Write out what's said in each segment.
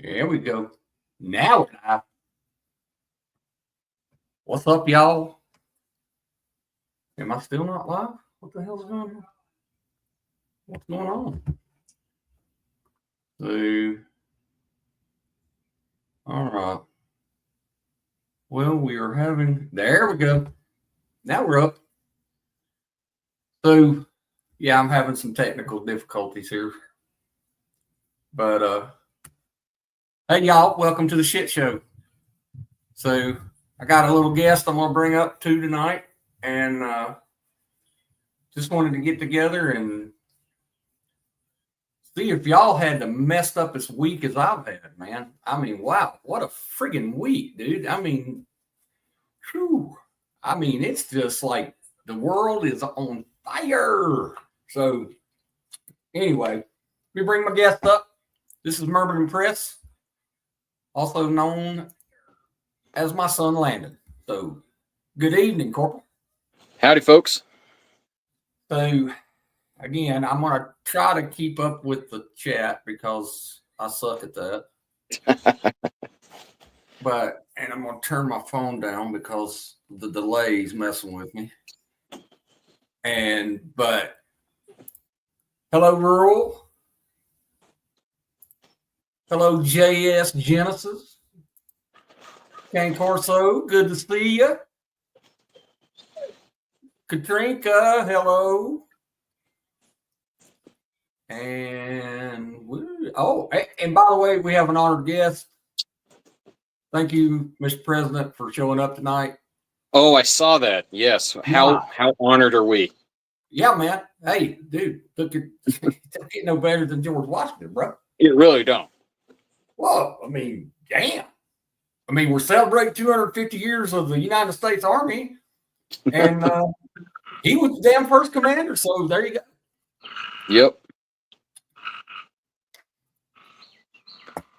There we go. Now we're live. What's up, y'all? Am I still not live? What the hell's going on? What's going on? So, all right. Well, we are having. There we go. Now we're up. So, yeah, I'm having some technical difficulties here. But, hey, y'all, welcome to the shit show. So, I got a little guest I'm going to bring up to tonight. And just wanted to get together and see if y'all had the messed up as week as I've had, man. I mean, wow, what a friggin' week, dude. I mean, whew. I mean, it's just like the world is on fire. So, anyway, we bring my guest up. This is Murmured Press, also known as my son Landon. So, good evening, Corporal. Howdy, folks. So, again, I'm going to try to keep up with the chat because I suck at that. And I'm going to turn my phone down because the delay is messing with me. But hello, Rural. Hello, JS Genesis. Ken Corso, good to see you. Katrinka, hello. And by the way, we have an honored guest. Thank you, Mr. President, for showing up tonight. Oh, I saw that. Yes. How honored are we? Yeah, man. Hey, dude, look at it no better than George Washington, bro. You really don't. Well, I mean, damn. I mean, we're celebrating 250 years of the United States Army, and he was the damn first commander. So there you go. Yep.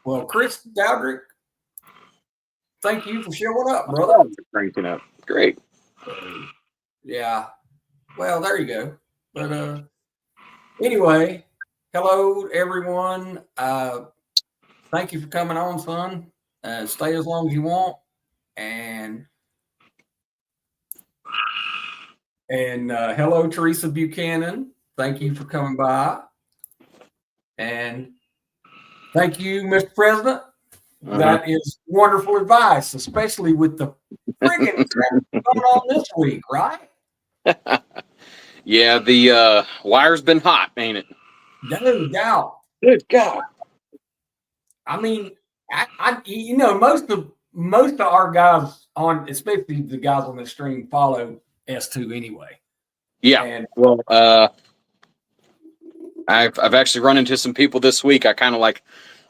Well, Chris Dowdrick, thank you for showing up, brother. Cranking up. Great. Yeah. Well, there you go. But anyway, hello, everyone. Thank you for coming on, son. Stay as long as you want. And hello, Teresa Buchanan. Thank you for coming by. And thank you, Mr. President. That is wonderful advice, especially with the friggin' crap going on this week, right? Yeah, the wire's been hot, ain't it? No doubt. Good God. I mean, I most of our guys on, especially the guys on the stream, follow S2 anyway. Yeah. And well, I've actually run into some people this week. I kind of like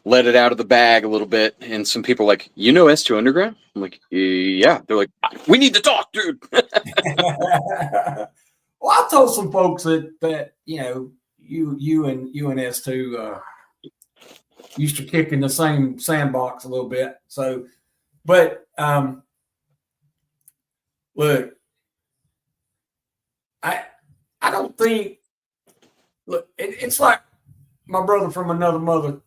let it out of the bag a little bit, and some people are like, you know, S2 Underground? I'm like, yeah. They're like, we need to talk, dude. Well, I told some folks that you know you and S2 used to kick in the same sandbox a little bit. So, but look, I don't think. Look, it's like my brother from another mother,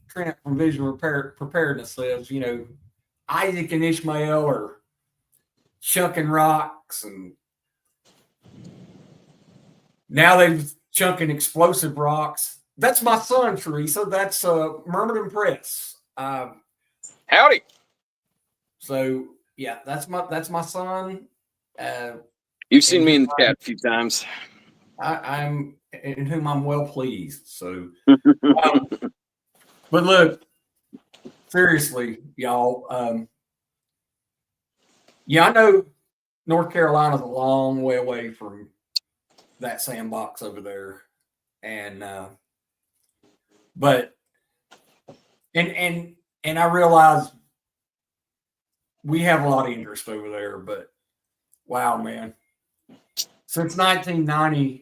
Trent from Vision Preparedness says, you know, Isaac and Ishmael are chunking rocks, and now they're chunking explosive rocks. That's my son, Teresa. That's Murmured Press. Howdy. So yeah, that's my son. You've seen me in the chat a few times. I'm in whom I'm well pleased. So, but look, seriously, y'all. Yeah, I know North Carolina's a long way away from that sandbox over there, and but I realize we have a lot of interest over there. But wow, man, since 1990.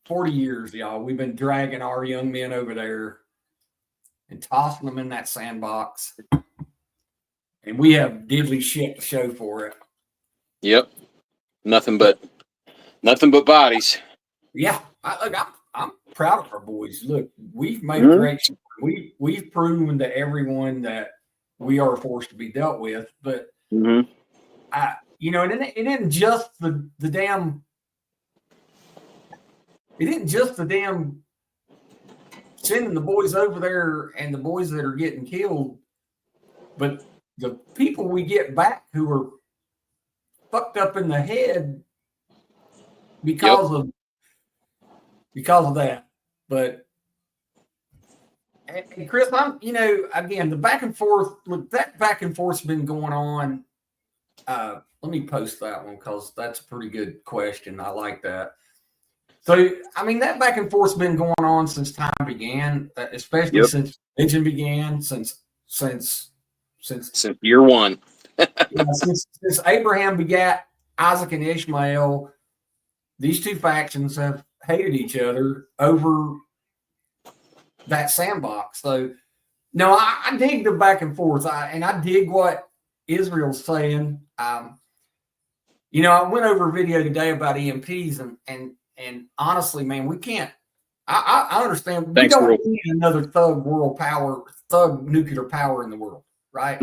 40 years, y'all. We've been dragging our young men over there and tossing them in that sandbox. And we have diddly shit to show for it. Yep. Nothing but bodies. Yeah. proud of our boys. Look, we've made Mhm. great. We've proven to everyone that we are a force to be dealt with. But Mhm. it isn't just the damn. It isn't just the damn sending the boys over there and the boys that are getting killed, but the people we get back who are fucked up in the head Yep. because of that. But and Chris, again, the back and forth. Look, that back and forth's been going on. Let me post that one because that's a pretty good question. I like that. So, I mean, that back and forth's been going on since time began, especially Yep. since religion began, since Since year one. since Abraham begat Isaac and Ishmael. These two factions have hated each other over that sandbox. So, no, I dig the back and forth, and I dig what Israel's saying. I went over a video today about EMPs, and honestly, man, we can't. I understand. We Thanks, don't world. need another thug nuclear power in the world, right?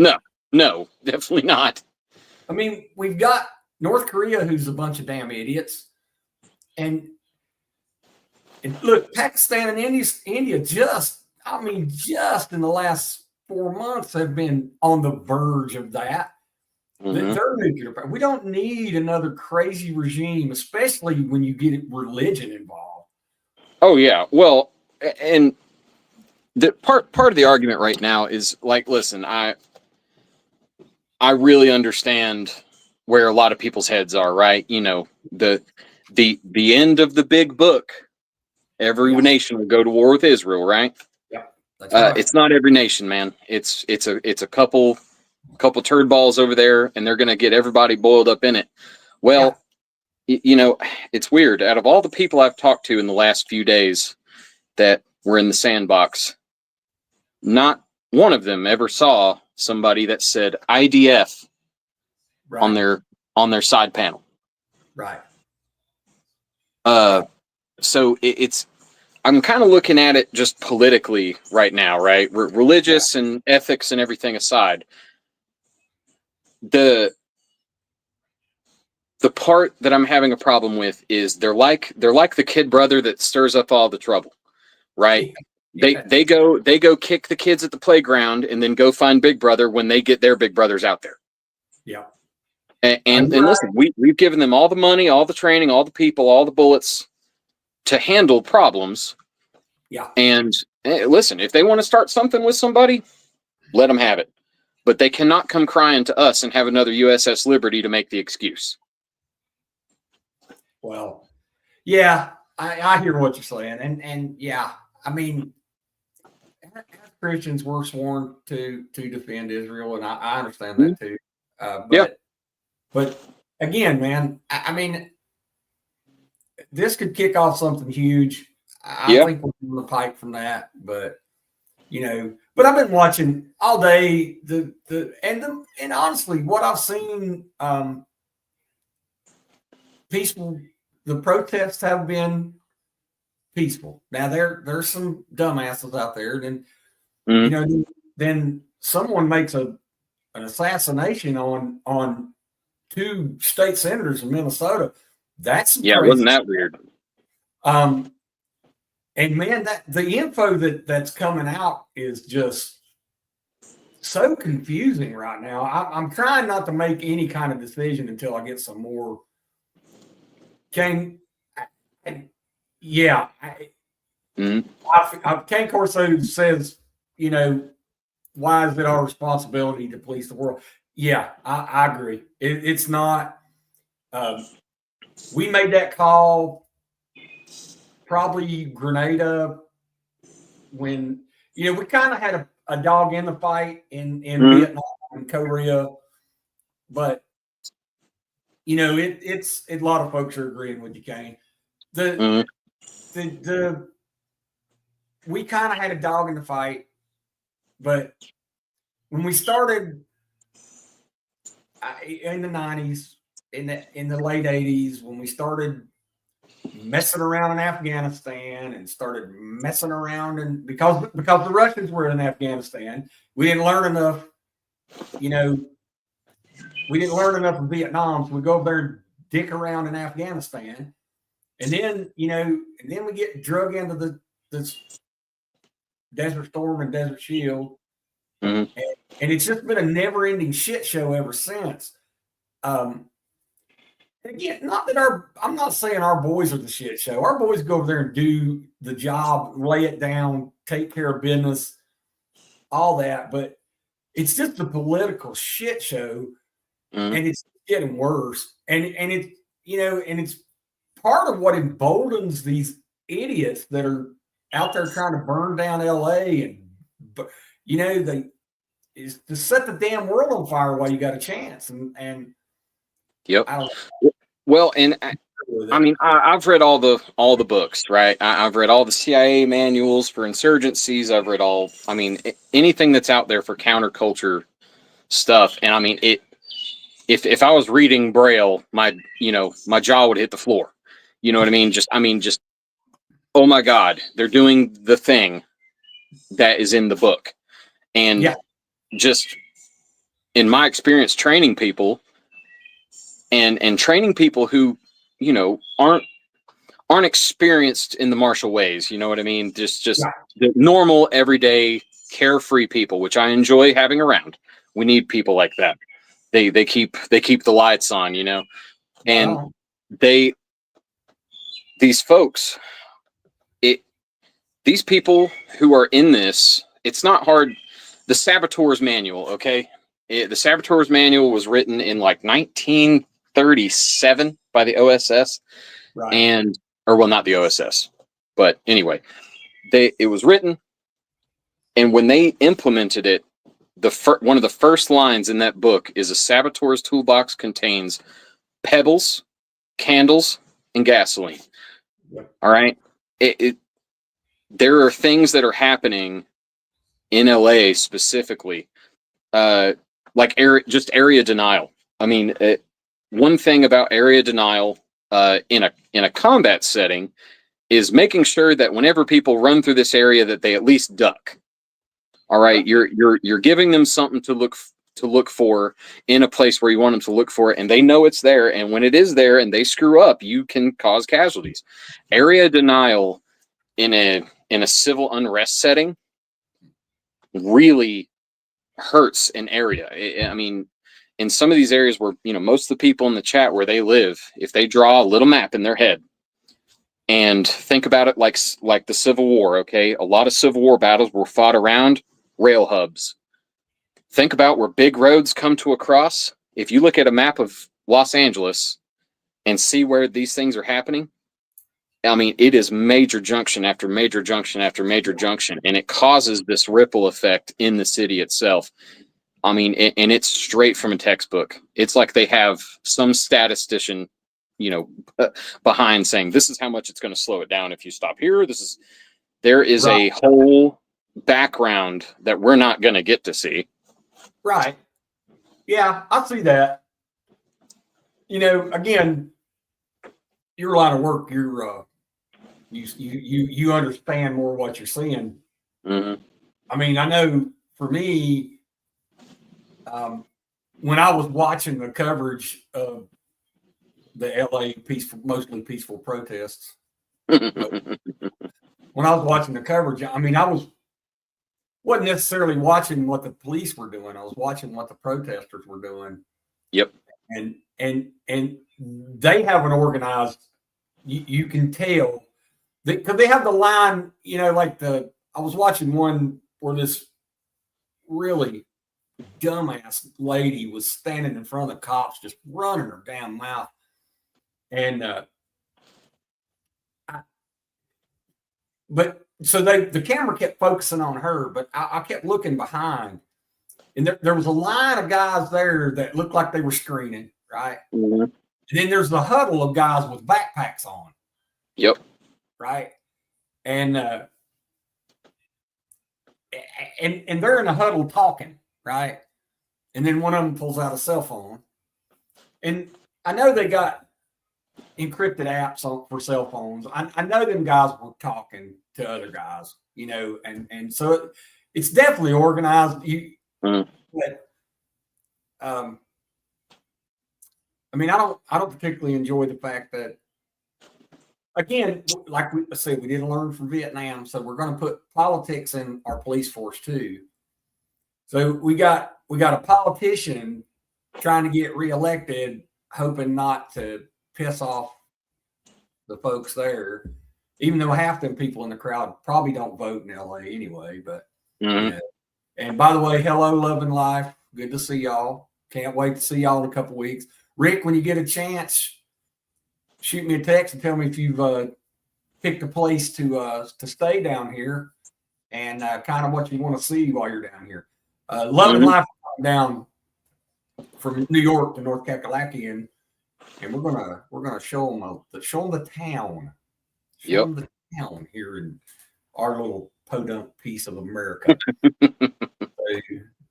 No, definitely not. I mean, we've got North Korea, who's a bunch of damn idiots, and look, Pakistan and India just in the last 4 months have been on the verge of that. Mhm. They're nuclear power. We don't need another crazy regime, especially when you get religion involved. Oh yeah. Well, and the part of the argument right now is like, listen, I really understand where a lot of people's heads are, right? The end of the big book. Every Yeah. nation will go to war with Israel, right? Yeah, that's right. It's not every nation, man. It's a couple turd balls over there, and they're gonna get everybody boiled up in it. Well, it's weird. Out of all the people I've talked to in the last few days that were in the sandbox, not one of them ever saw somebody that said IDF Right. on their side panel. Right. So it's I'm kind of looking at it just politically right now, right? Religious and ethics and everything aside, the part that I'm having a problem with is they're like the kid brother that stirs up all the trouble, right? Yeah. They go kick the kids at the playground and then go find Big Brother when they get their big brothers out there. Yeah. And listen, we've given them all the money, all the training, all the people, all the bullets to handle problems. Yeah. And listen, if they want to start something with somebody, let them have it. But they cannot come crying to us and have another USS Liberty to make the excuse. Well, yeah, I hear what you're saying, and yeah, I mean, as Christians, we're sworn to defend Israel, and I understand that too. But again, man, I mean, this could kick off something huge. I think we're on the pipe from that, but but I've been watching all day and honestly, what I've seen, peaceful. The protests have been peaceful. Now there's some dumbasses out there, and then someone makes an assassination on two state senators in Minnesota. That's crazy. Wasn't that weird? And man, that the info that's coming out is just so confusing right now. I'm trying not to make any kind of decision until I get some more. Kane Corso says, why is it our responsibility to police the world? Yeah, I agree. It's not. We made that call probably Grenada when we kind of had a dog in the fight in Vietnam and Korea, but it's a lot of folks are agreeing with you, Kane. We kind of had a dog in the fight, but when we started in the 90s, in the late 80s, when we started messing around in Afghanistan and started messing around, and because the Russians were in Afghanistan, we didn't learn enough. You know, we didn't learn enough in Vietnam, so we go over there and dick around in Afghanistan, and then we get drug into this Desert Storm and Desert Shield, Mhm. and it's just been a never-ending shit show ever since. Again, not that I'm not saying our boys are the shit show. Our boys go over there and do the job, lay it down, take care of business, all that, but it's just the political shit show, Mhm. and it's getting worse. And it's and it's part of what emboldens these idiots that are out there trying to burn down LA, and they is to set the damn world on fire while you got a chance. And Yep. I don't Well, and know. I mean, I've read all the books, right? I've read all the CIA manuals for insurgencies. I've read all, I mean, anything that's out there for counterculture stuff. And I mean, if I was reading Braille, my jaw would hit the floor. You know what I mean? Just, oh my God, they're doing the thing that is in the book. And Yeah. just in my experience training people and training people who, aren't experienced in the martial ways, you know what I mean? Just Yeah. the normal, everyday, carefree people, which I enjoy having around. We need people like that. They keep the lights on, and Wow. these folks, these people who are in this, it's not hard. The Saboteur's Manual, okay? The Saboteur's Manual was written in like 1937 by the OSS, Right. not the OSS, but anyway, it was written, and when they implemented it, one of the first lines in that book is: a saboteur's toolbox contains pebbles, candles, and gasoline. Yep. All right, there are things that are happening in LA specifically, like area denial. I mean, one thing about area denial in a combat setting is making sure that whenever people run through this area, that they at least duck. All right, you're giving them something to look for in a place where you want them to look for it, and they know it's there. And when it is there, and they screw up, you can cause casualties. Area denial in a civil unrest setting really hurts an area. I mean, in some of these areas where most of the people in the chat where they live, if they draw a little map in their head and think about it like the Civil War, okay, a lot of Civil War battles were fought around rail hubs. Think about where big roads come to a cross. If you look at a map of Los Angeles and see where these things are happening, I mean, it is major junction after major junction after major junction, and it causes this ripple effect in the city itself. I mean, and it's straight from a textbook. It's like they have some statistician, behind saying this is how much it's going to slow it down if you stop here. There is Right. a whole background that we're not going to get to see. Right. Yeah, I see that. Again, your line of work, you understand more what you're seeing. Mm-hmm. I mean, I know for me, when I was watching the coverage of the LA mostly peaceful protests, when I was watching the coverage, I mean, wasn't necessarily watching what the police were doing. I was watching what the protesters were doing. Yep. And they have an organized. You can tell because they have the line. I was watching one where this really dumbass lady was standing in front of the cops, just running her damn mouth, and so the camera kept focusing on her, but I kept looking behind, and there was a line of guys there that looked like they were screening, right? Mm-hmm. And then there's the huddle of guys with backpacks on. Yep. Right. And they're in a huddle talking, right? And then one of them pulls out a cell phone. And I know they got encrypted apps for cell phones. I know them guys were talking to other guys, and so it's definitely organized. But I mean, I don't particularly enjoy the fact that, again, like I said, we didn't learn from Vietnam, so we're going to put politics in our police force too. So we got a politician trying to get reelected, hoping not to piss off the folks there, even though half them people in the crowd probably don't vote in LA anyway. But and by the way, hello, Love and Life. Good to see y'all. Can't wait to see y'all in a couple weeks. Rick, when you get a chance, shoot me a text and tell me if you've picked a place to stay down here and kind of what you want to see while you're down here. Love and Life down from New York to North Kakalaki, and we're gonna show them the town. Show them the town here in our little podunk piece of America.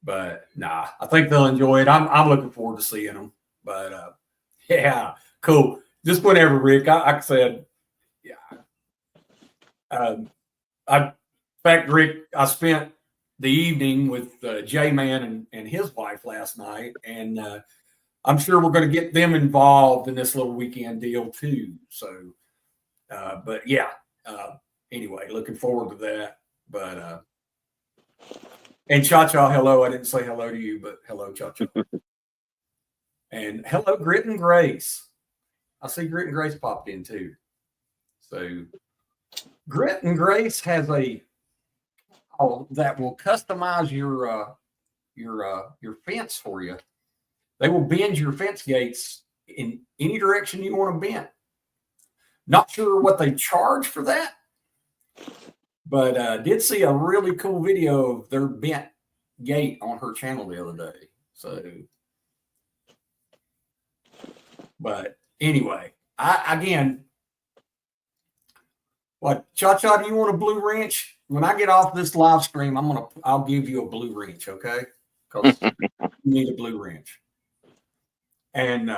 But nah, I think they'll enjoy it. I'm looking forward to seeing them. But yeah, cool. Just whenever, Rick. I said, yeah. In fact, Rick, I spent the evening with J-Man and his wife last night, and I'm sure we're going to get them involved in this little weekend deal too. So, but yeah. Anyway, looking forward to that. But and Cha-Cha, hello. I didn't say hello to you, but hello, Cha-Cha. And hello, Grit and Grace. I see Grit and Grace popped in too. So Grit and Grace has that will customize your fence for you. They will bend your fence gates in any direction you want to bend. Not sure what they charge for that, but did see a really cool video of their bent gate on her channel the other day. So, but anyway, what, Cha-Cha, do you want a blue wrench? When I get off this live stream, I'll give you a blue wrench, okay? Because you need a blue wrench. And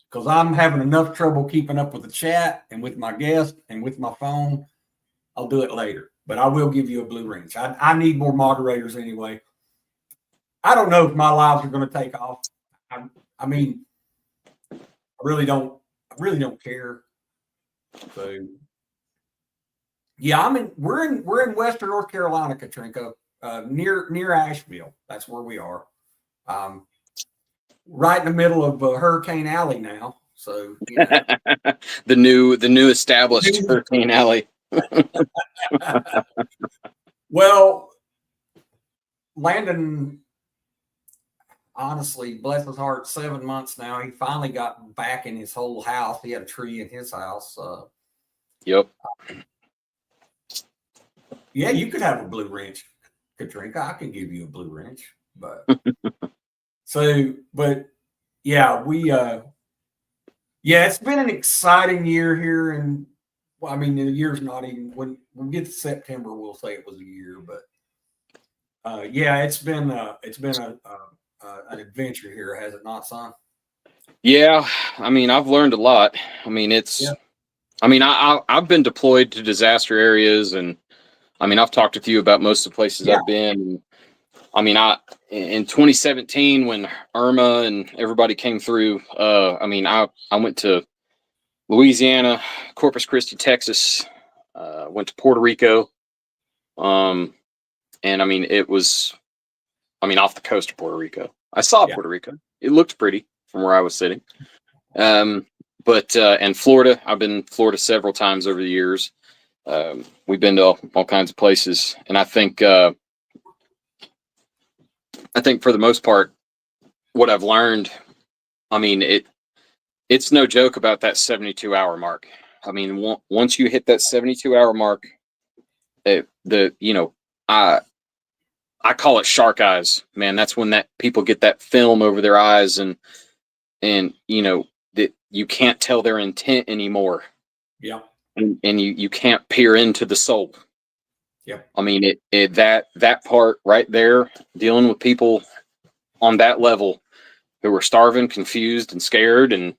because I'm having enough trouble keeping up with the chat and with my guest and with my phone, I'll do it later. But I will give you a blue wrench. I need more moderators anyway. I don't know if my lives are going to take off. I mean, I really don't care. So yeah, we're in Western North Carolina, Katrinka, near Asheville. That's where we are. Right in the middle of Hurricane Alley now. So the new established Hurricane Alley. Well, Landon, honestly, bless his heart, 7 months now. He finally got back in his whole house. He had a tree in his house. Yep. Yeah, you could have a blue wrench, Katrinka. I can give you a blue wrench, but but yeah, it's been an exciting year here, and well, I mean, the year's not even, when we get to September, we'll say it was a year, but yeah, it's been an adventure here, has it not, son? Yeah, I mean, I've learned a lot. I mean, I've been deployed to disaster areas, and I mean, I've talked with you about most of the places I've been. I mean, in 2017 when Irma and everybody came through, I mean, I went to Louisiana, Corpus Christi, Texas, went to Puerto Rico. And I mean, it was, off the coast of Puerto Rico. I saw Puerto Rico. It looked pretty from where I was sitting. But and Florida, I've been in Florida several times over the years. We've been to all kinds of places. And I think for the most part, what I've learned, I mean, it's no joke about that 72-hour mark. I mean, once you hit that 72-hour mark, I call it shark eyes, man. That's when that people get that film over their eyes, and that you can't tell their intent anymore. Yeah. And you can't peer into the soul. Yeah. I mean, that part right there, dealing with people on that level who were starving, confused, and scared, and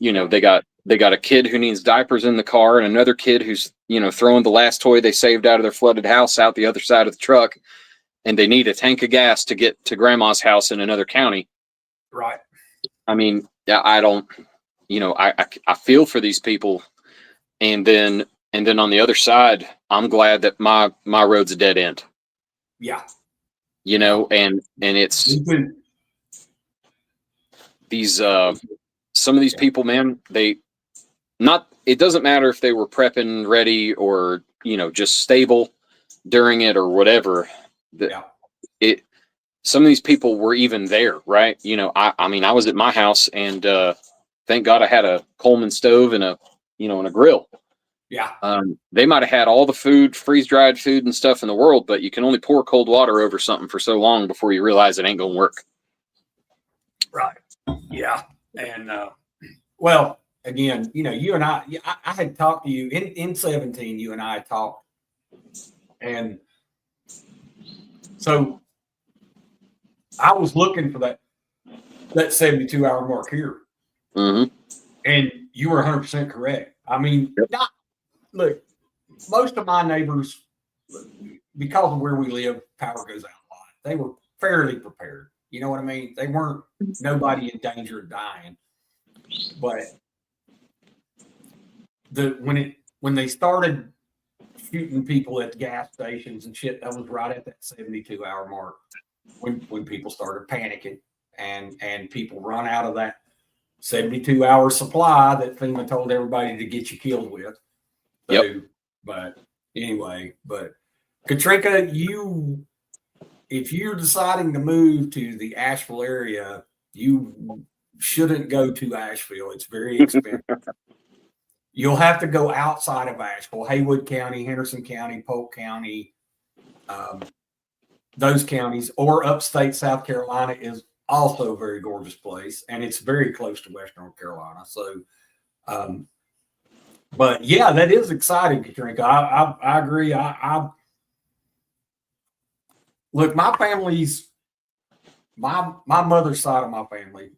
they got They got a kid who needs diapers in the car, and another kid who's, throwing the last toy they saved out of their flooded house out the other side of the truck, and they need a tank of gas to get to grandma's house in another county. Right. I mean, yeah, I don't, I feel for these people. And then on the other side, I'm glad that my road's a dead end. Yeah. And it's these, some of these people, man, it doesn't matter if they were prepping ready or, just stable during it or whatever. Some of these people were even there, right? I mean, I was at my house, and thank God I had a Coleman stove and a grill. Yeah. They might have had all the food, freeze-dried food and stuff in the world, but you can only pour cold water over something for so long before you realize it ain't gonna work. Right. Yeah. And well, again, you and I had talked to you in 17. You and I talked, and so I was looking for that 72-hour mark here. Mm-hmm. And you were 100% correct. I mean, look, most of my neighbors, because of where we live, power goes out a lot. They were fairly prepared. You know what I mean? They weren't nobody in danger of dying. But when they started shooting people at gas stations and shit, that was right at that 72-hour mark when people started panicking and people run out of that 72-hour supply that FEMA told everybody to get you killed with. So, but anyway, Katrinka, if you're deciding to move to the Asheville area, you shouldn't go to Asheville. It's very expensive. You'll have to go outside of Asheville, Haywood County, Henderson County, Polk County, those counties, or upstate South Carolina is also a very gorgeous place, and it's very close to Western North Carolina. So, but yeah, that is exciting, Katrinka. I agree. I look, my family's my mother's side of my family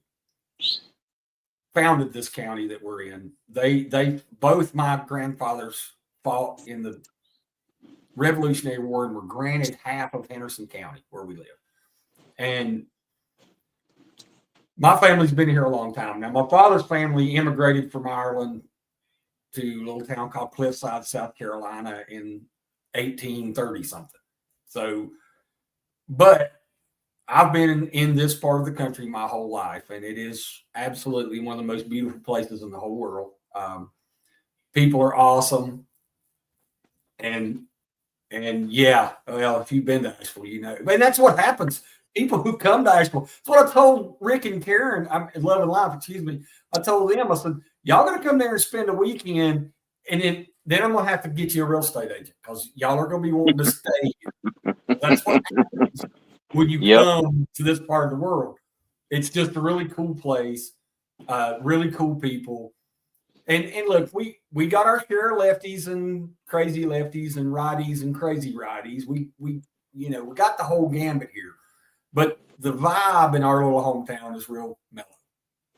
founded this county that we're in. They both my grandfathers fought in the Revolutionary War and were granted half of Henderson County where we live. And my family's been here a long time. Now, my father's family immigrated from Ireland to a little town called Cliffside, South Carolina in 1830 something. So, but I've been in this part of the country my whole life, and it is absolutely one of the most beautiful places in the whole world. People are awesome. And yeah, well, if you've been to Asheville, and that's what happens. People who come to Asheville, that's what I told Rick and Karen, I'm in Love and Life, excuse me. I told them, I said, y'all got to come there and spend a weekend, and then I'm going to have to get you a real estate agent because y'all are going to be wanting to stay here. That's what happens when you come to this part of the world. It's just a really cool place, really cool people. And look, we got our share of lefties and crazy lefties and righties and crazy righties. We got the whole gambit here. But the vibe in our little hometown is real mellow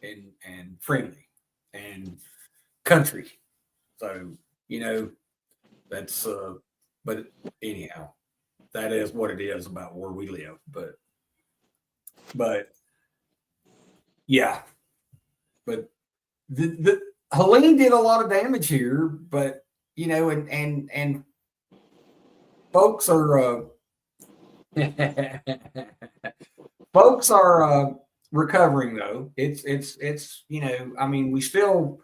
and friendly and country. So, that's but anyhow, that is what it is about where we live. But yeah. But the Helene did a lot of damage here, but and folks are folks are recovering though. It's I mean, we still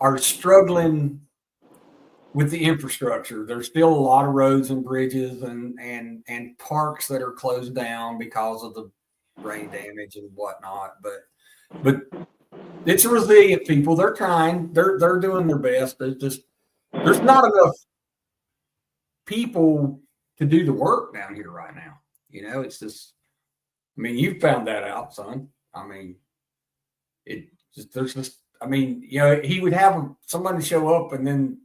are struggling with the infrastructure. There's still a lot of roads and bridges and parks that are closed down because of the rain damage and whatnot. But it's resilient people. They're trying. They're doing their best. There's not enough people to do the work down here right now. It's just. I mean, you found that out, son. I mean, there's just. I mean, he would have somebody show up, and then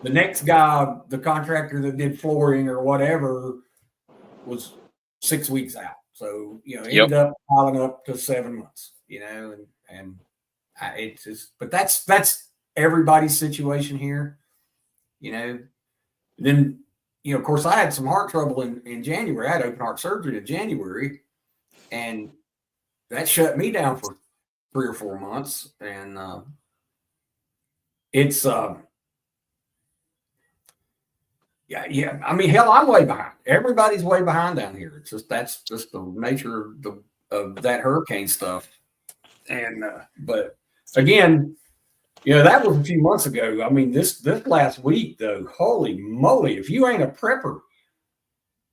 the next guy, the contractor that did flooring or whatever, was 6 weeks out. So ended up piling up to 7 months. And It's just, but that's everybody's situation here, you know. Then, you know, of course, I had some heart trouble in January. I had open heart surgery in January, and that shut me down for 3 or 4 months. And it's yeah. I mean, hell, I'm way behind. Everybody's way behind down here. It's just that's just the nature of that hurricane stuff. And but again, you know, that was a few months ago. I mean, this last week though, holy moly! If you ain't a prepper,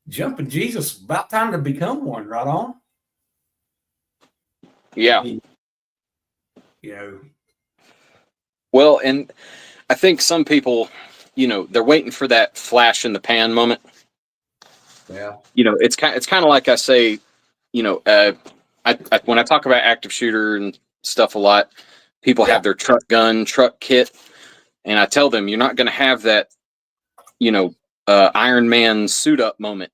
jumping Jesus, about time to become one. Right on. Yeah. You know. Well, and I think some people, you know, they're waiting for that flash in the pan moment. Yeah. You know, it's kind of like I say, you know, I when I talk about active shooter and stuff a lot, people have their truck gun, truck kit, and I tell them you're not going to have that, you know, Iron Man suit up moment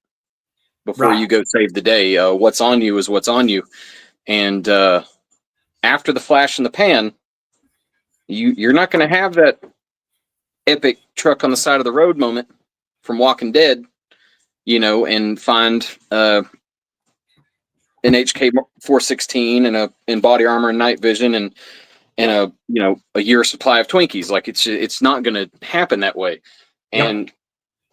before you go save the day. What's on you is what's on you, and after the flash in the pan, you're not going to have that epic truck on the side of the road moment from Walking Dead, you know, and find an HK 416 and in body armor and night vision and a, you know, a year supply of Twinkies. Like it's not going to happen that way. And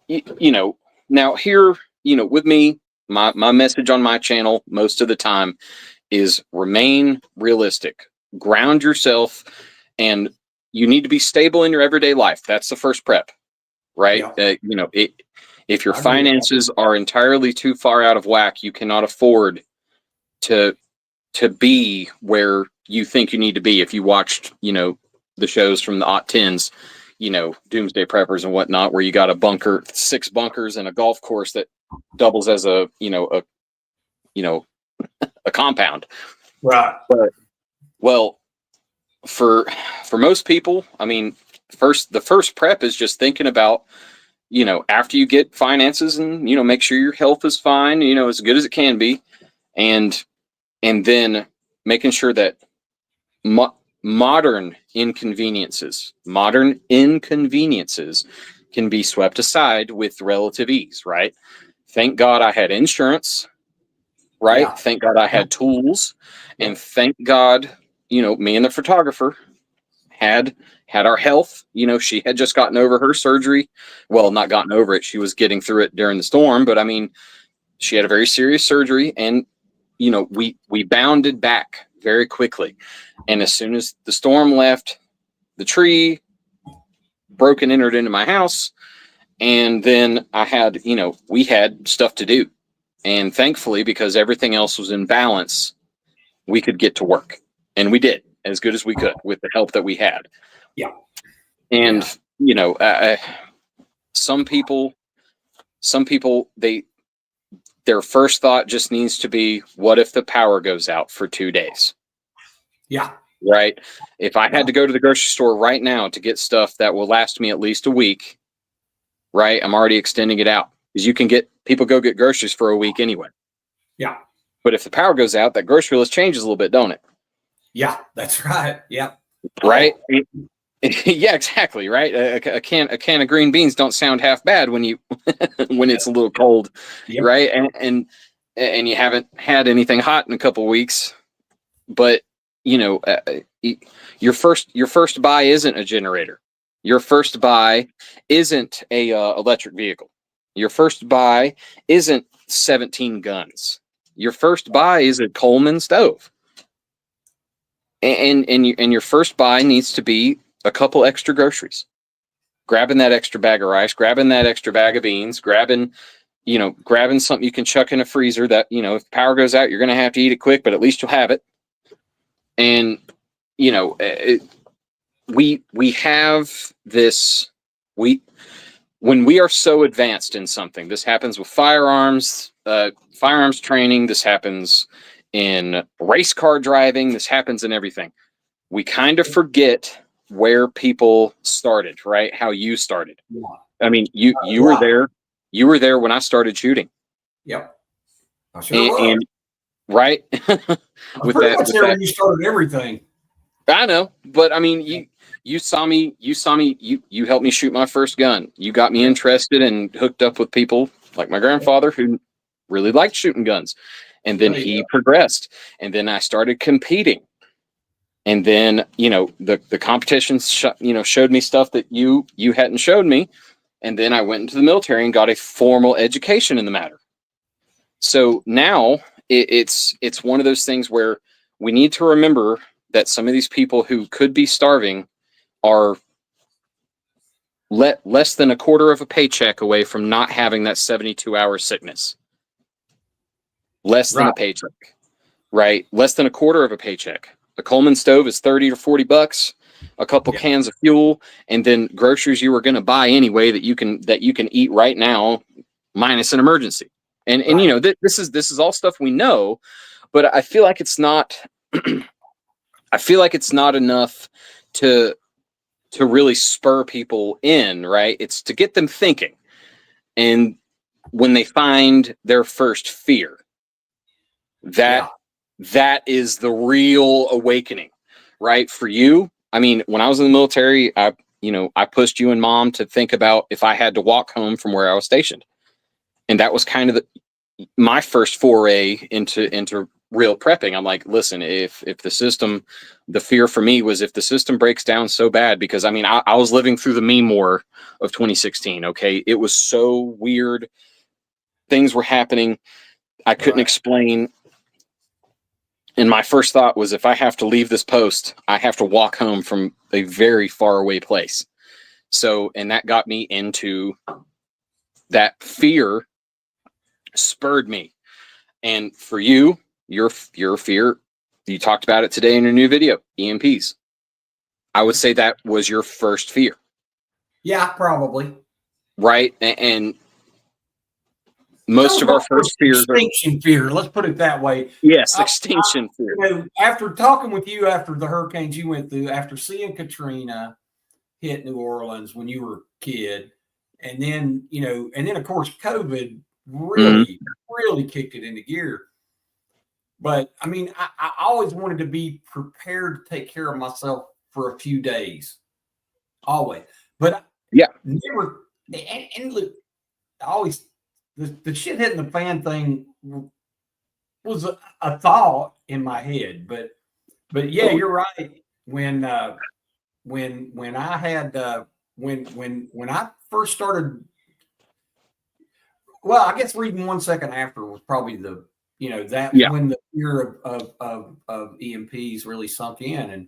you know, now here, you know, with me, my message on my channel most of the time is remain realistic, ground yourself, and you need to be stable in your everyday life. That's the first prep, right? You know, if your finances are entirely too far out of whack, you cannot afford to be where you think you need to be. If you watched, you know, the shows from the aught tens, you know, Doomsday Preppers and whatnot, where you got a bunker, 6 bunkers and a golf course that doubles as a compound. Right. But, well, for most people, I mean, the first prep is just thinking about, you know, after you get finances and, you know, make sure your health is fine, you know, as good as it can be. And then making sure that modern inconveniences can be swept aside with relative ease, right? Thank God I had insurance, right? Yeah. Thank God I had tools, and thank God, you know, me and the photographer had our health. You know, she had just gotten over her surgery. Well, not gotten over it. She was getting through it during the storm, but I mean, she had a very serious surgery, and you know, we bounded back very quickly. And as soon as the storm left, the tree broke and entered into my house. And then I had, you know, we had stuff to do. And thankfully, because everything else was in balance, we could get to work. And we did as good as we could with the help that we had. Yeah. And, you know, some people, their first thought just needs to be, what if the power goes out for 2 days? Yeah. Right. If I had to go to the grocery store right now to get stuff that will last me at least a week, right, I'm already extending it out, because people go get groceries for a week anyway. Yeah. But if the power goes out, that grocery list changes a little bit, don't it? Yeah, that's right. Yeah. Right. Yeah, exactly. Right. A can of green beans don't sound half bad when you when it's a little cold, right? And you haven't had anything hot in a couple of weeks, but you know, your first buy isn't a generator. Your first buy isn't a electric vehicle. Your first buy isn't 17 guns. Your first buy is a Coleman stove. And your first buy needs to be a couple extra groceries. Grabbing that extra bag of rice, grabbing that extra bag of beans, grabbing something you can chuck in a freezer that, you know, if the power goes out, you're going to have to eat it quick, but at least you'll have it. And, you know, we have this, when we are so advanced in something, this happens with firearms training, this happens in race car driving, this happens in everything. We kind of forget where people started, right? How you started. Yeah. I mean, you were there. You were there when I started shooting. Yep. I sure was. Right. With that, when you started everything. I know, but I mean, you saw me, you helped me shoot my first gun. You got me interested and hooked up with people like my grandfather who really liked shooting guns. And then he progressed, and then I started competing. And then, the competitions, showed me stuff that you hadn't showed me. And then I went into the military and got a formal education in the matter. So now it's one of those things where we need to remember that some of these people who could be starving are less than a quarter of a paycheck away from not having that 72-hour sickness. Less than a paycheck, right? Less than a quarter of a paycheck. A Coleman stove is $30 or $40, a couple cans of fuel, and then groceries you were going to buy anyway that you can eat right now, minus an emergency. And this is all stuff we know, but I feel like it's not. I feel like it's not enough to really spur people in, right? It's to get them thinking. And when they find their first fear, that is the real awakening, right? For you, I mean, when I was in the military, I pushed you and Mom to think about if I had to walk home from where I was stationed. And that was kind of my first foray into real prepping. I'm like, listen, if the fear for me was if the system breaks down so bad, because I mean, I was living through the meme war of 2016. Okay. It was so weird. Things were happening. I couldn't explain. And my first thought was, if I have to leave this post, I have to walk home from a very far away place. So, and that got me into that. Fear spurred me. And for you, your fear, you talked about it today in your new video, EMPs. I would say that was your first fear. Yeah, probably. Right. And most of our first fears extinction fear. Let's put it that way. Yes, extinction fear. After talking with you after the hurricanes you went through, after seeing Katrina hit New Orleans when you were a kid, and then of course COVID really kicked it into gear. But I mean, I always wanted to be prepared to take care of myself for a few days, always. But never. And look, always. The shit hitting the fan thing was a thought in my head, but yeah, you're right. When I had when I first started, well, I guess reading 1 second after was probably when the fear of EMPs really sunk in,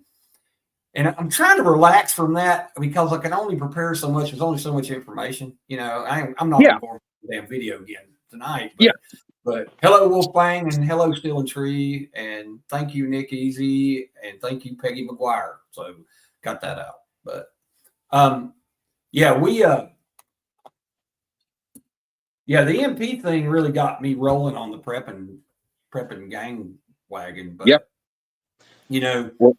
and I'm trying to relax from that because I can only prepare so much. There's only so much information, I'm not going to damn video again tonight. But hello Wolfbang, and hello Steel and Tree, and thank you Nick Easy, and thank you Peggy McGuire. So got that out. But the EMP thing really got me rolling on the prepping gang wagon. But well,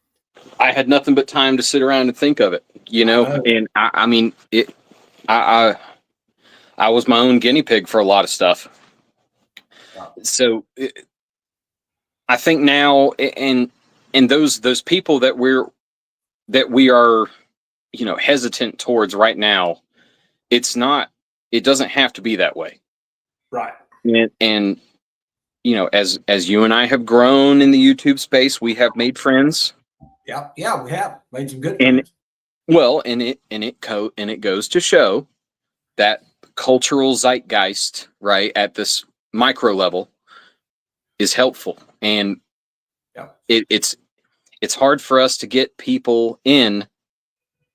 I had nothing but time to sit around and think of it, and I mean it. I was my own guinea pig for a lot of stuff. So I think now, and those people that we are, hesitant towards right now, it doesn't have to be that way. Right. And as you and I have grown in the YouTube space, we have made friends. Yeah, we have made some good friends. And it goes to show that cultural zeitgeist, right, at this micro level is helpful. And it's hard for us to get people into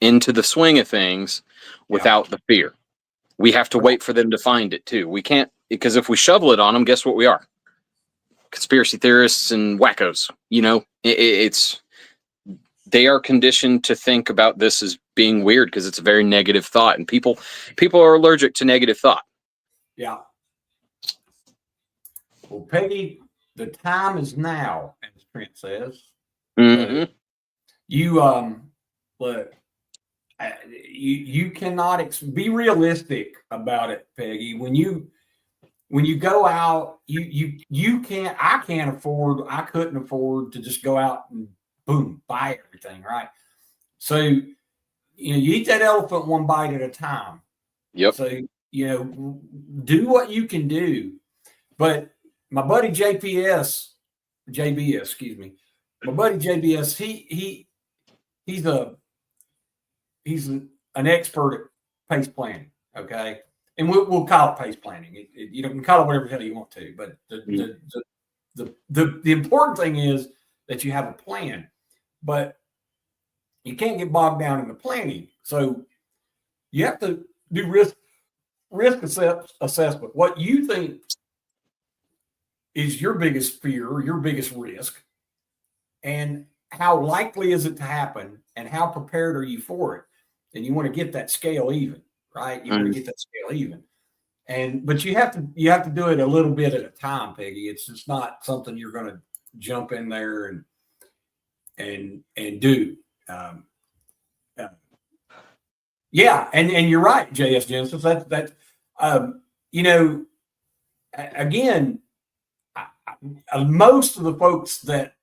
the swing of things without the fear. We have to wait for them to find it too. We can't, because if we shovel it on them, guess what we are? Conspiracy theorists and wackos. They are conditioned to think about this as being weird because it's a very negative thought, and people are allergic to negative thought. Yeah. Well, Peggy, the time is now, as Trent says. Mm-hmm. Look, you cannot be realistic about it, Peggy. When you go out, I couldn't afford to just go out and boom, buy everything, right? So, you eat that elephant one bite at a time. Yep. So, do what you can do. But my buddy JBS, excuse me, my buddy JBS, he's an expert at pace planning. Okay, and we'll call it pace planning. You can call it whatever the hell you want to, but the important thing is that you have a plan. But you can't get bogged down in the planning. So you have to do risk assessment. What you think is your biggest fear, your biggest risk, and how likely is it to happen, and how prepared are you for it? And you want to get that scale even, right? You want to get that scale even. But you have to do it a little bit at a time, Peggy. It's just not something you're going to jump in there and do. Yeah, and you're right, JS Genesis. That's again, most of the folks that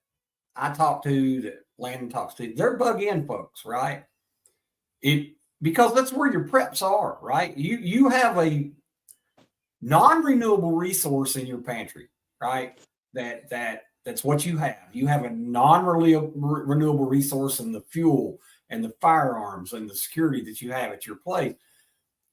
I talk to, that Landon talks to, they're bug in folks, right? Because that's where your preps are, right? You have a non-renewable resource in your pantry, right? That's what you have. You have a non-renewable resource in the fuel and the firearms and the security that you have at your place.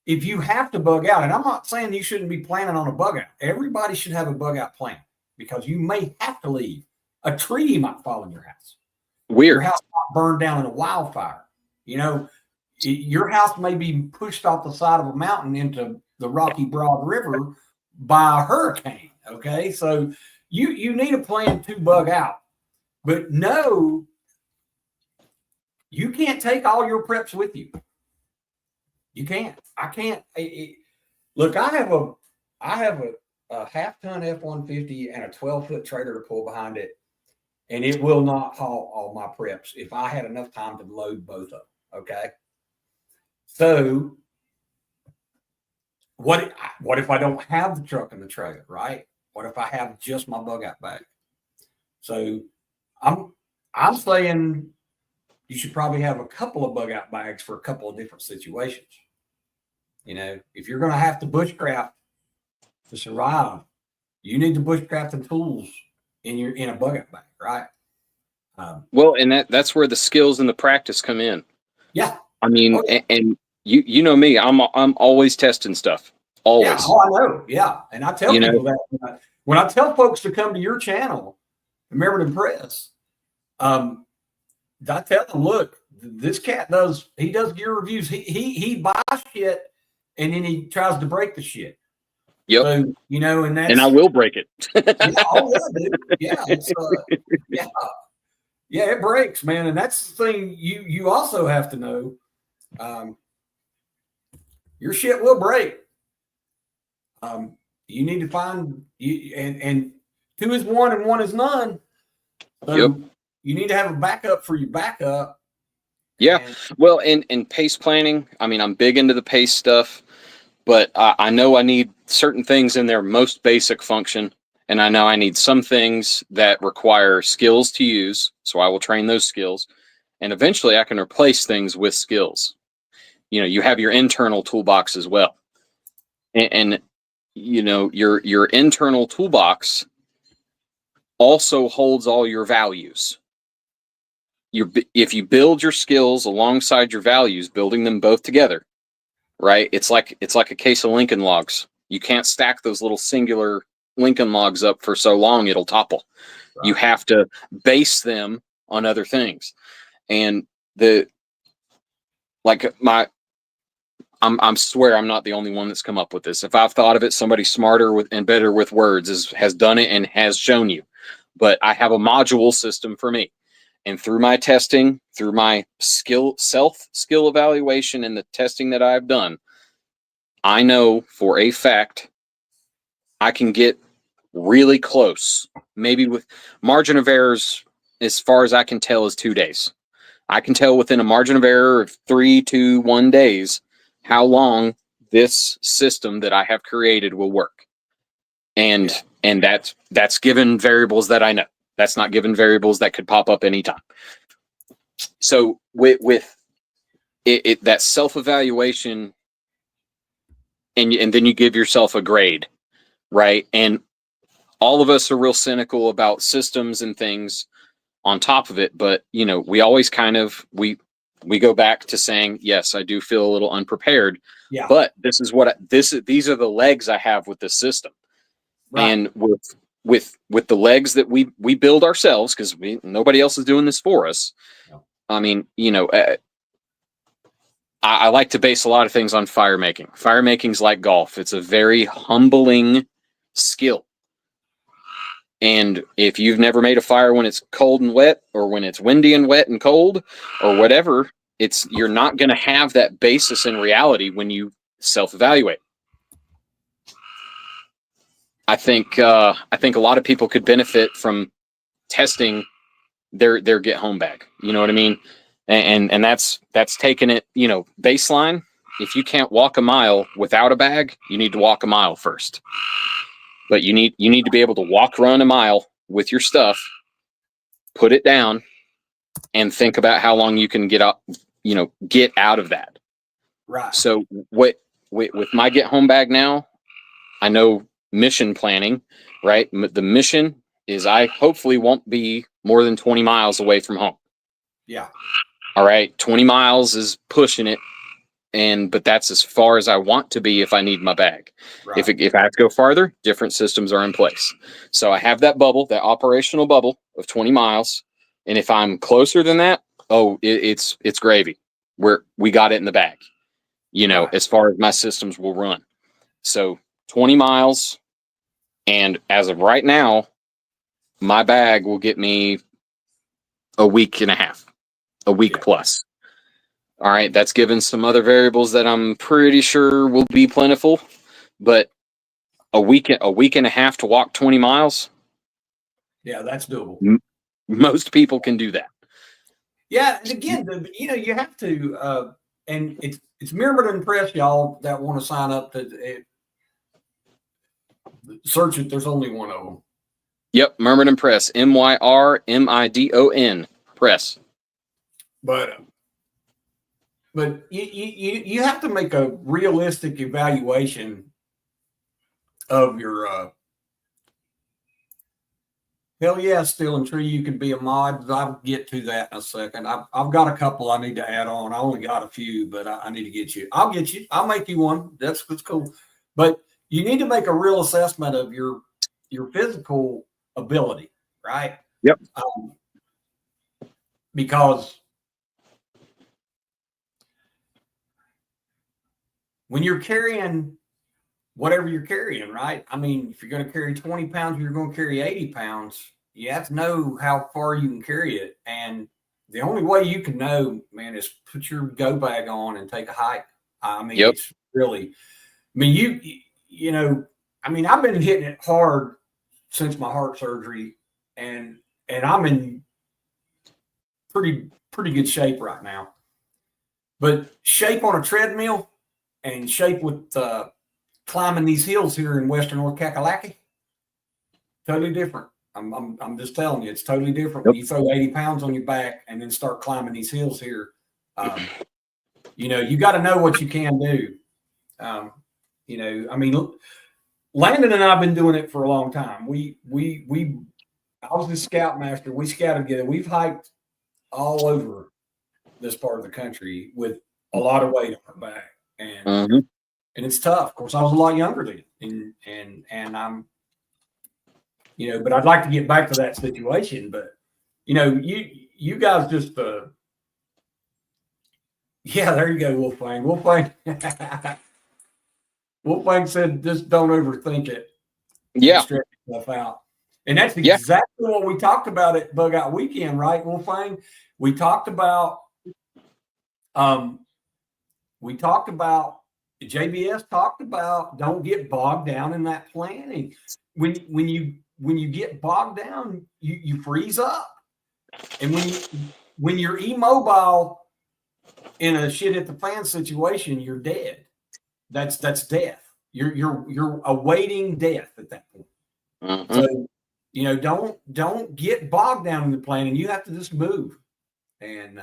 If you have to bug out, and I'm not saying you shouldn't be planning on a bug out. Everybody should have a bug out plan, because you may have to leave. A tree might fall in your house. Weird. Your house might burn down in a wildfire. Your house may be pushed off the side of a mountain into the Rocky Broad River by a hurricane. Okay, so you need a plan to bug out, but no, you can't take all your preps with you. You can't. I can't. Look, I have a half-ton F-150 and a 12-foot trailer to pull behind it, and it will not haul all my preps if I had enough time to load both of them. Okay. So what if I don't have the truck and the trailer, right? What if I have just my bug out bag? So I'm saying you should probably have a couple of bug out bags for a couple of different situations. If you're going to have to bushcraft to survive, you need the bushcrafting tools in a bug out bag, right? Well, and that's where the skills and the practice come in. Yeah. I mean, and you know me, I'm always testing stuff. Always. Yeah, I know. Yeah. And I tell people that when I tell folks to come to your channel, Remember to Press, I tell them, look, this cat does gear reviews. He buys shit and then he tries to break the shit. Yep. So, and I will break it. Dude. Yeah. It's, yeah, it breaks, man. And that's the thing you also have to know. Your shit will break. You need to find and 2 is 1 and 1 is none. So yep. You need to have a backup for your backup. Yeah. Well, in pace planning, I mean, I'm big into the pace stuff, but I know I need certain things in their most basic function. And I know I need some things that require skills to use. So I will train those skills. And eventually I can replace things with skills. You have your internal toolbox as well. And your internal toolbox also holds all your values. If you build your skills alongside your values, building them both together, right? It's like a case of Lincoln Logs. You can't stack those little singular Lincoln Logs up for so long, it'll topple. Right. You have to base them on other things. And I'm swear I'm not the only one that's come up with this. If I've thought of it, somebody smarter and better with words has done it and has shown you. But I have a module system for me. And through my testing, through my skill evaluation and the testing that I've done, I know for a fact I can get really close, maybe with margin of errors, as far as I can tell, is 2 days. I can tell within a margin of error of 3 to 1 days how long this system that I have created will work. And that's given variables that I know. That's not given variables that could pop up anytime. So with it that self-evaluation, and then you give yourself a grade, right? And all of us are real cynical about systems and things on top of it, but we always kind of we go back to saying, yes, I do feel a little unprepared, Yeah. but this is these are the legs I have with this system. Right. And with the legs that we build ourselves, because nobody else is doing this for us. No. I mean, I like to base a lot of things on fire making. Fire making's like golf. It's a very humbling skill. And if you've never made a fire when it's cold and wet, or when it's windy and wet and cold, or whatever, you're not going to have that basis in reality when you self-evaluate. I think a lot of people could benefit from testing their get home bag. You know what I mean? And that's taking it, baseline. If you can't walk a mile without a bag, you need to walk a mile first. But you need to be able to run a mile with your stuff, put it down, and think about how long you can get out of that. Right. So with my get home bag now, I know mission planning, right? The mission is I hopefully won't be more than 20 miles away from home. Yeah. All right. 20 miles is pushing it. But that's as far as I want to be if I need my bag. Right. If I have to go farther, different systems are in place. So I have that bubble, that operational bubble of 20 miles. And if I'm closer than that, it's gravy. We got it in the bag, Right. as far as my systems will run. So 20 miles. And as of right now, my bag will get me a week and a half, a week plus. All right, that's given some other variables that I'm pretty sure will be plentiful, but a week and a half to walk 20 miles. Yeah, that's doable. Most people can do that. Yeah, and again, you have to, and it's Myrmidon Press, y'all that want to sign up to search it. There's only one of them. Yep, Myrmidon Press, MYRMIDON Press. But you have to make a realistic evaluation of your hell yeah, Steel and Tree. You can be a mod. I'll get to that in a second. I've got a couple I need to add on. I only got a few, but I need to get you. I'll get you. I'll make you one. That's cool. But you need to make a real assessment of your physical ability, right? Yep. Because when you're carrying whatever you're carrying, right? I mean, if you're going to carry 20 pounds, or you're going to carry 80 pounds, you have to know how far you can carry it. And the only way you can know, man, is put your go bag on and take a hike. I mean, It's really, I mean, I've been hitting it hard since my heart surgery, and I'm in pretty good shape right now. But shape on a treadmill and shape with climbing these hills here in western North Kakalaki, totally different. I'm just telling you, it's totally different. When you throw 80 pounds on your back and then start climbing these hills here, you got to know what you can do. I mean, Landon and I have been doing it for a long time. I was the scoutmaster. We scouted together. We've hiked all over this part of the country with a lot of weight on our back, and it's tough. Of course, I was a lot younger then, and I'm, but I'd like to get back to that situation. But you guys just, yeah, there you go, Wolfgang. Wolfgang said, just don't overthink it. Yeah. Stretch stuff out. And that's exactly what we talked about at Bug Out Weekend, right, Wolfgang? We talked about JBS talked about don't get bogged down in that planning. When you get bogged down, you freeze up. And when you're immobile in a shit at the fan situation, you're dead. That's death. You're awaiting death at that point. So you know, don't get bogged down in the planning. You have to just move. And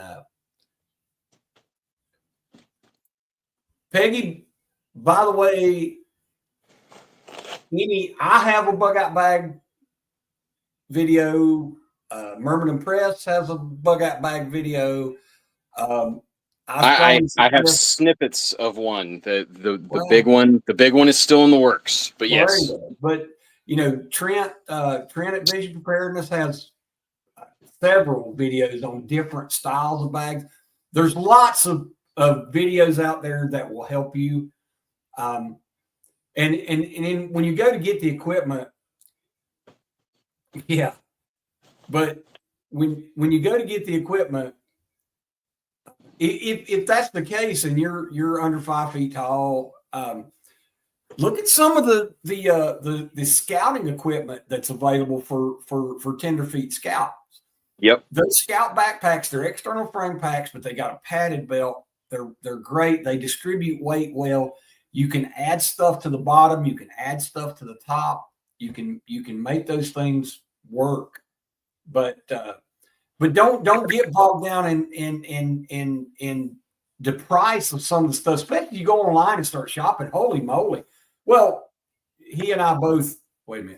Peggy, by the way, I have a bug out bag video. Merman Press has a bug out bag video. I have snippets of one. The big one. The big one is still in the works. But yes. But you know, Trent at Vision Preparedness has several videos on different styles of bags. There's lots of videos out there that will help you. And when you go to get the equipment, yeah. But when you go to get the equipment, if that's the case and you're under 5 feet tall, look at some of the scouting equipment that's available for tenderfeet scouts. Yep. Those scout backpacks, they're external frame packs, but they got a padded belt. They're great. They distribute weight well. You can add stuff to the bottom. You can add stuff to the top. You can make those things work. But don't get bogged down in the price of some of the stuff, especially if you go online and start shopping. Holy moly. Well, he and I both have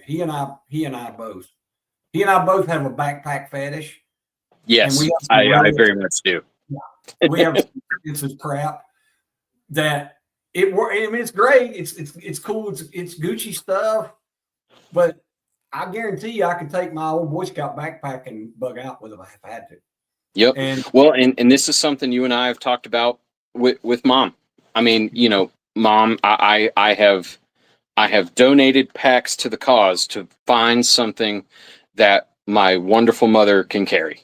a backpack fetish. Yes, I very much do. Yeah. We have this crap that it works. I mean, it's great. It's cool. It's Gucci stuff, but I guarantee you, I could take my old Boy Scout backpack and bug out with it if I had to. Yep. And this is something you and I have talked about with Mom. I mean, you know, Mom, I have donated packs to the cause to find something that my wonderful mother can carry.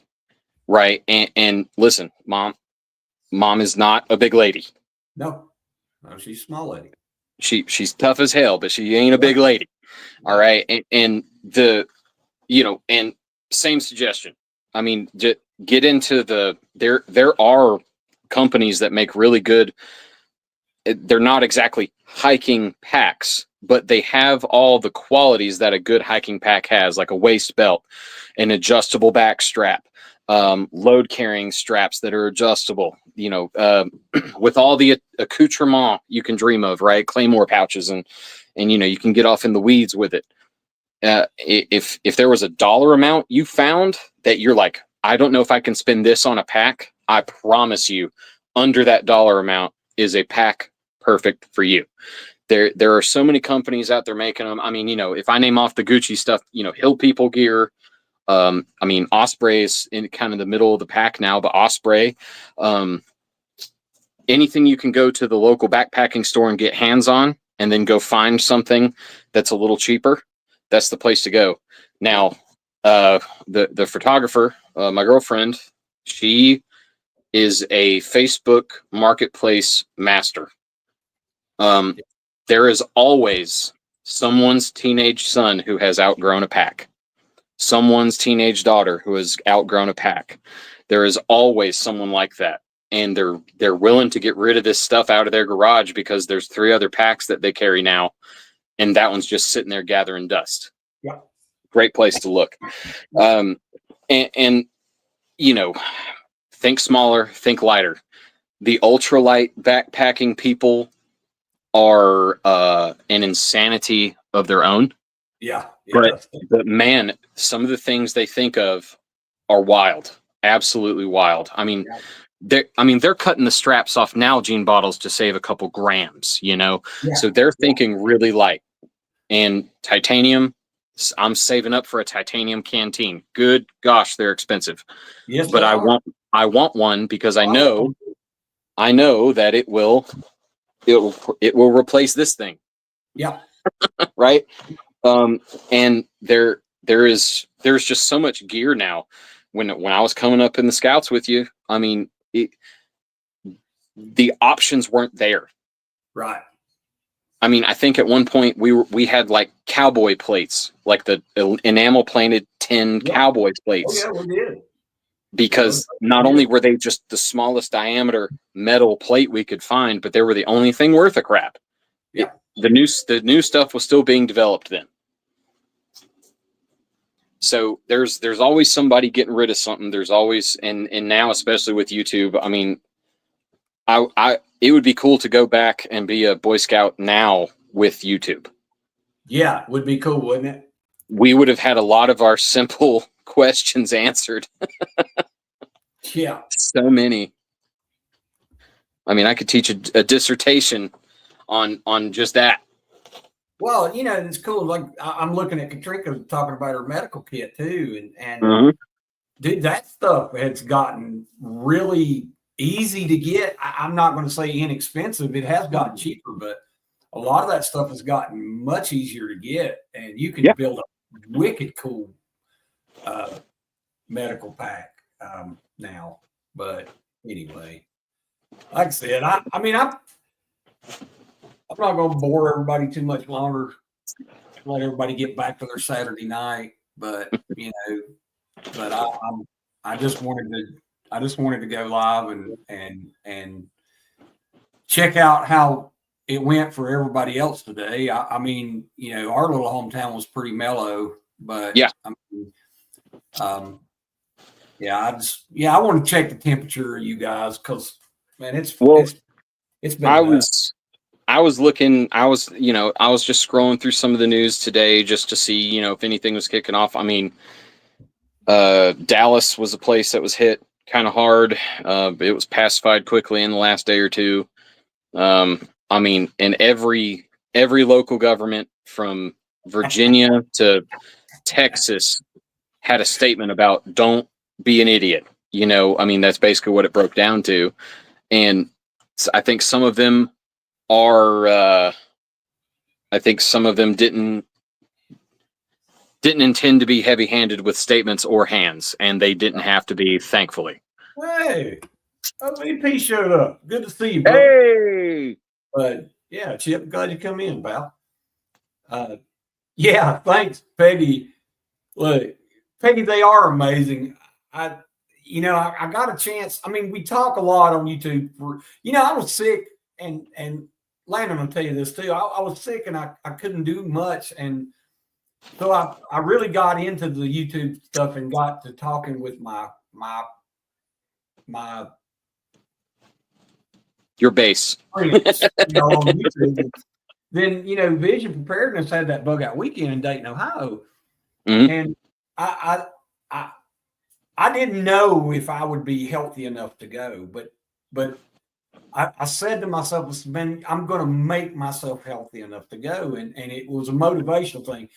Right. And listen, Mom is not a big lady. No, she's a small lady. She's tough as hell, but she ain't a big lady. All right. And and same suggestion. I mean, get into there are companies that make really good. They're not exactly hiking packs, but they have all the qualities that a good hiking pack has, like a waist belt, an adjustable back strap, load carrying straps that are adjustable, with all the accoutrement you can dream of, right? Claymore pouches and you can get off in the weeds with it. If there was a dollar amount you found that you're like, I don't know if I can spend this on a pack, I promise you under that dollar amount is a pack perfect for you. There are so many companies out there making them. I mean, if I name off the Gucci stuff, Hill People gear, I mean, Osprey's in kind of the middle of the pack now, but Osprey, anything you can go to the local backpacking store and get hands on and then go find something that's a little cheaper, that's the place to go. Now, the photographer, my girlfriend, she is a Facebook marketplace master. There is always someone's teenage son who has outgrown a pack, someone's teenage daughter who has outgrown a pack. There is always someone like that. And they're willing to get rid of this stuff out of their garage because there's 3 other packs that they carry now. And that one's just sitting there gathering dust. Yeah. Great place to look. And think smaller, think lighter. The ultralight backpacking people are an insanity of their own. Yeah. But man, some of the things they think of are wild. Absolutely wild. I mean, they're cutting the straps off Nalgene bottles to save a couple grams, so they're thinking really light. And titanium, I'm saving up for a titanium canteen. Good gosh, they're expensive. Yes, but I want one because I know that it will replace this thing. Yeah. Right. And there's just so much gear now. When I was coming up in the Scouts with you, I mean, the options weren't there. Right. I mean, I think at one point we had like cowboy plates, like the enamel painted tin cowboy plates. Oh, yeah, we did. Because not only were they just the smallest diameter metal plate we could find, but they were the only thing worth a crap. Yeah. The new stuff was still being developed then. So there's always somebody getting rid of something. There's always, and now especially with YouTube, I mean, it would be cool to go back and be a Boy Scout now with YouTube. Yeah, would be cool, wouldn't it? We would have had a lot of our simple questions answered. Yeah. So many. I mean, I could teach a dissertation on just that. Well, you know, it's cool. Like I'm looking at Katrina talking about her medical kit too, and Mhm. dude, that stuff has gotten really easy to get. I'm not going to say inexpensive; it has gotten cheaper, but a lot of that stuff has gotten much easier to get, and you can Yeah. build a wicked cool medical pack now. But anyway, like I said, I mean, I'm not going to bore everybody too much longer. Let everybody get back to their Saturday night, but you know, but I just wanted to go live and check out how it went for everybody else today. I mean, you know, our little hometown was pretty mellow, but Yeah. I mean, I want to check the temperature of you guys because man, it's been I was looking, I was just scrolling through some of the news today just to see, you know, if anything was kicking off. I mean, Dallas was a place that was hit kind of hard. It was pacified quickly in the last day or two. I mean, and every local government from Virginia to Texas had a statement about don't be an idiot. You know, I mean, that's basically what it broke down to. And I think some of them are, I think some of them didn't intend to be heavy-handed with statements or hands, and they didn't have to be, thankfully. Hey, VP showed up. Good to see you, bro. Hey! But yeah, Chip, glad you come in, pal. Yeah, thanks, Peggy. Look, Peggy, they are amazing. I got a chance. I mean, we talk a lot on YouTube. I was sick, and Landon will tell you this too. I was sick, and I couldn't do much, and so I really got into the YouTube stuff and got to talking with my your base. friends, on YouTube. Then Vision Preparedness had that bug out weekend in Dayton, Ohio, and I didn't know if I would be healthy enough to go, but I said to myself, "Man, I'm going to make myself healthy enough to go," and it was a motivational thing,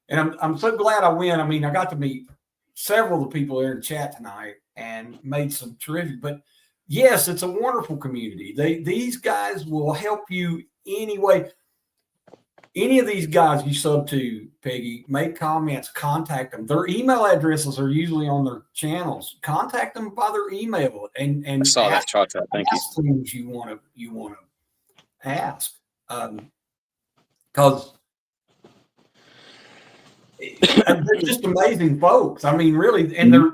and I'm so glad I went. I mean, I got to meet several of the people there in the chat tonight and made some terrific. But yes, it's a wonderful community. These guys will help you anyway. Any of these guys you sub to, Peggy, make comments, contact them. Their email addresses are usually on their channels. Contact them by their email and I saw that chart. Thank you. Things you want to ask, because they're just amazing folks. I mean, really, and they're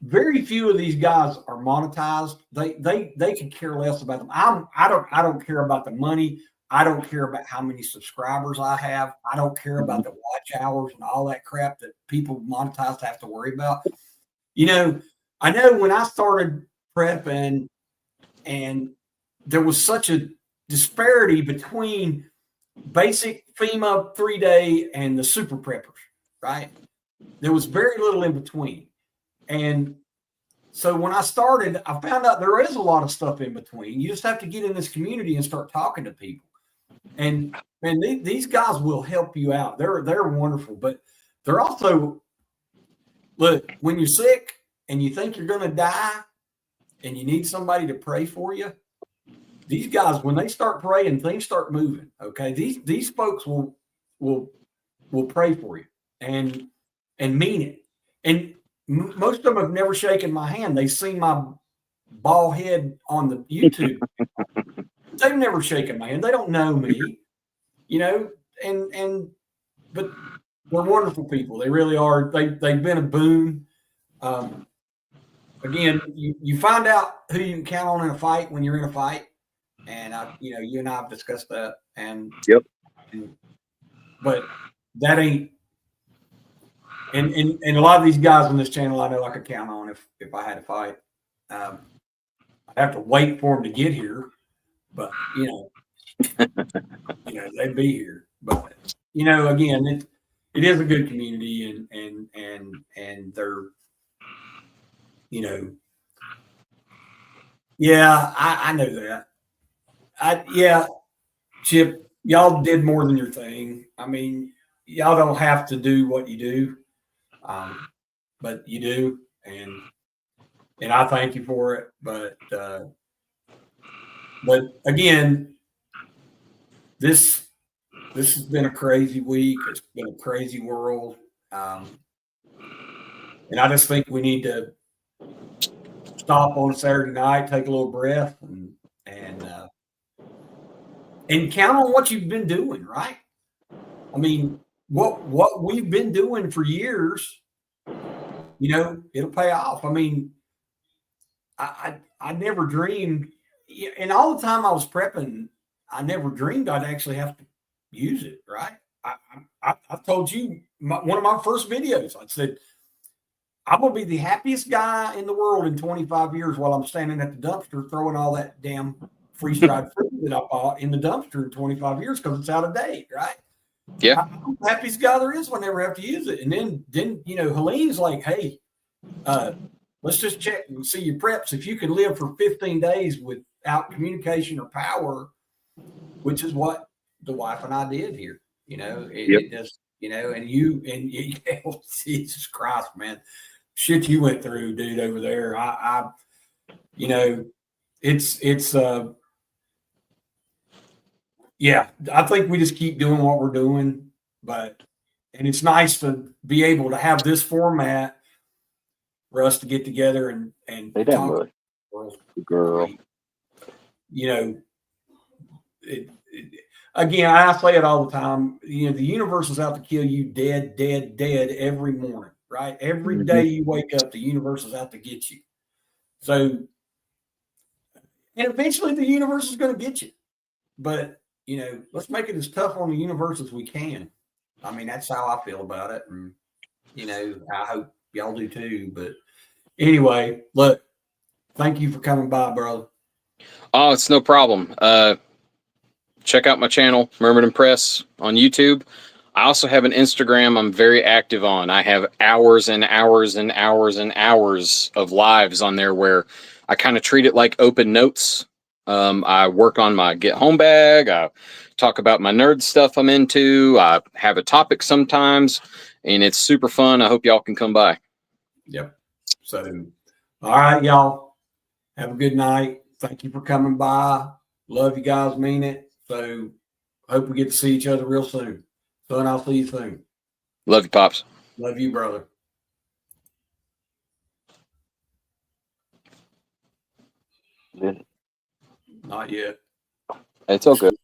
very few of these guys are monetized. They could care less about them. I don't care about the money. I don't care about how many subscribers I have. I don't care about the watch hours and all that crap that people monetized have to worry about. I know when I started prepping, and there was such a disparity between basic FEMA 3-day and the super preppers, right? There was very little in between. And so when I started, I found out there is a lot of stuff in between. You just have to get in this community and start talking to people. And these guys will help you out. They're wonderful, but they're also, look, when you're sick and you think you're going to die and you need somebody to pray for you, these guys, when they start praying, things start moving. Okay, these folks will pray for you and mean it. And most of them have never shaken my hand. They've seen my bald head on the YouTube. They've never shaken my hand. They don't know me, but they're wonderful people. They really are. They've been a boon. Again, you find out who you can count on in a fight when you're in a fight. And you and I have discussed that. And yep. But that ain't and a lot of these guys on this channel, I know I could count on if I had to fight. I'd have to wait for them to get here, but they'd be here. But again, it is a good community, and they're, yeah, I know that. Chip, y'all did more than your thing. I mean, y'all don't have to do what you do, but you do, and I thank you for it. But again, this has been a crazy week. It's been a crazy world, and I just think we need to stop on Saturday night, take a little breath, and count on what you've been doing, right? I mean, what we've been doing for years, it'll pay off. I mean, I never dreamed, and all the time I was prepping, I never dreamed I'd actually have to use it, right? I told you one of my first videos, I said, I'm going to be the happiest guy in the world in 25 years while I'm standing at the dumpster throwing all that damn freeze-dried fruit that I bought in the dumpster in 25 years because it's out of date, right? Yeah. I'm the happiest guy there is when I never have to use it. And then Helene's like, hey, let's just check and see your preps. If you can live for 15 days without communication or power, which is what the wife and I did here, it just, and Jesus Christ, man, shit you went through, dude, over there. I think we just keep doing what we're doing, and it's nice to be able to have this format for us to get together and talk. Girl. Again, I say it all the time. The universe is out to kill you dead every morning, right? Every day you wake up, the universe is out to get you. So, and eventually the universe is going to get you. But, let's make it as tough on the universe as we can. I mean, that's how I feel about it. And, I hope y'all do too. But anyway, look, thank you for coming by, brother. Oh, it's no problem. Check out my channel, Myrmidon Press, on YouTube. I also have an Instagram I'm very active on. I have hours and hours and hours and hours of lives on there where I kind of treat it like open notes. I work on my get home bag. I talk about my nerd stuff I'm into. I have a topic sometimes, and it's super fun. I hope y'all can come by. Yep. So, all right, y'all. Have a good night. Thank you for coming by. Love you guys. Mean it. So, hope we get to see each other real soon. Son, I'll see you soon. Love you, Pops. Love you, brother. Yeah. Not yet. It's all good.